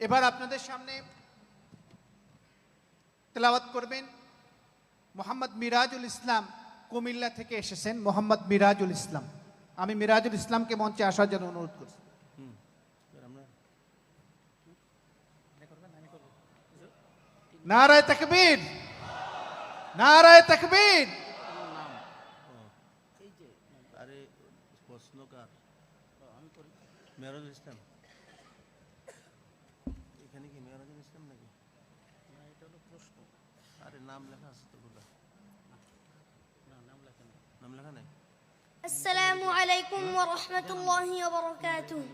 এবার আপনাদের সামনে তেলাওয়াত করবেন মোহাম্মদ মিরাজুল ইসলাম, কুমিল্লা থেকে এসেছেন। মোহাম্মদ মিরাজুল ইসলাম, আমি মিরাজুল ইসলামকে মঞ্চে আসার জন্য অনুরোধ করছি। নারায়ে তাকবীর, নারায়ে তাকবীর। মেরাজুল ইসলাম এখানে কি মেরাজুল ইসলাম নাকি? না, এটা হলো প্রশ্ন। আরে নাম লেখা আছে তো বলা। না, নাম লেখা নাই। আসসালামু আলাইকুম ওয়া রাহমাতুল্লাহি ওয়া বারাকাতুহু।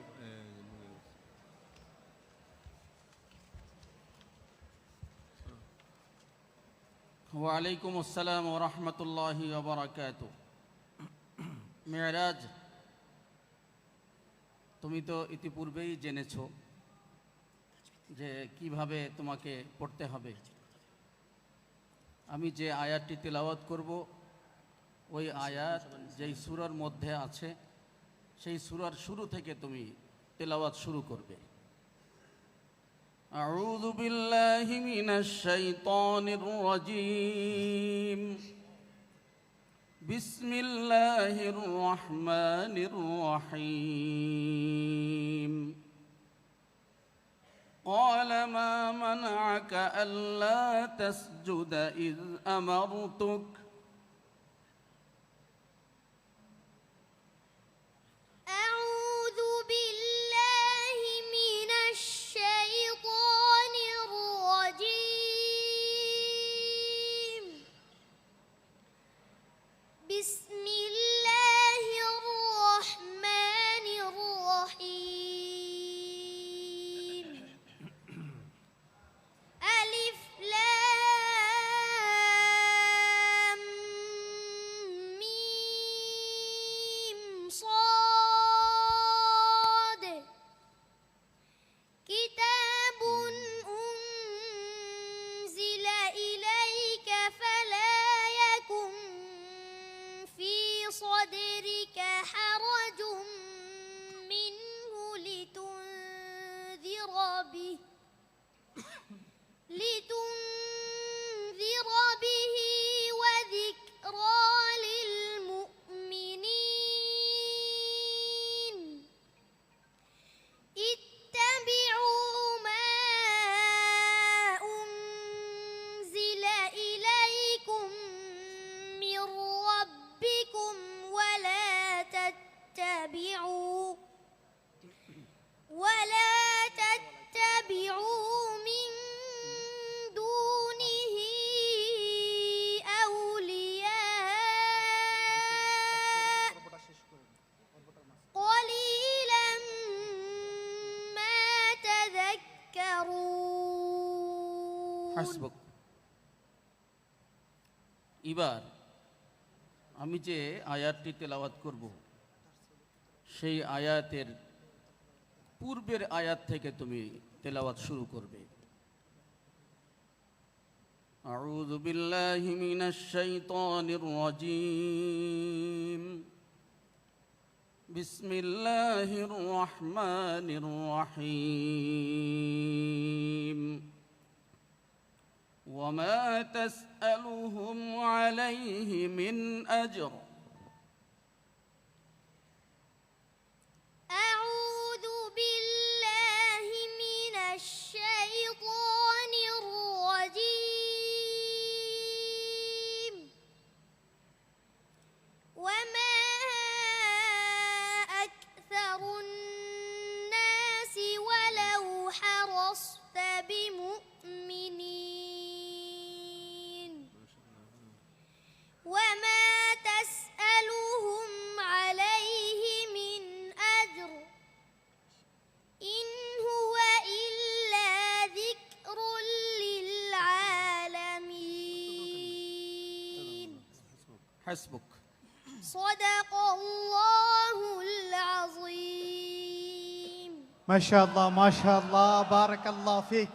ওয়া আলাইকুম আসসালাম ওয়া রাহমাতুল্লাহি ওয়া বারাকাতুহু। মেরাজ, তুমি তো ইতিপূর্বেই জেনেছো যে কিভাবে তোমাকে পড়তে হবে। আমি যে আয়াতটি তেলাওয়াত করব ওই আয়াত যেই সূরার মধ্যে আছে সেই সূরার শুরু থেকে তুমি তেলাওয়াত শুরু করবে। আউযু বিল্লাহি মিনাশ শাইতানির রাজীম। বিসমিল্লাহির রহমানির রহিম। قال ما منعك ألا تسجد إذ أمرتك أعوذ بالله من الشيطان الرجيم. بسم الله الرحمن الرحيم. ألف لام ميم صاد. كتاب أنزل إليك فلا يكن في صدرك حرج منه لتنذر به وذكرى للمؤمنين. اتبعوا ما أنزل إليكم من ربكم ولا تتبعوا من دونه أولياء قليلا ما تذكرون. হাসবুক। এবার আমি যে আয়াতটি তেলাওয়াত করব সেই আয়াতের পূর্বের আয়াত থেকে তুমি তেলাওয়াত শুরু করবে। আউযু বিল্লাহি মিনাশ শাইতানির রাজীম। বিসমিল্লাহির রহমানির রহিম। وما تسألهم عليه من أجر. أعوذ بالله من الشيطان الرجيم. وما أكثر الناس ولو حرصت بمؤمنين. وما تسألهم عليه من أجر إن هو إلا ذكر للعالمين. حسبك. صدق الله العظيم. ما شاء الله ما شاء الله، بارك الله فيك.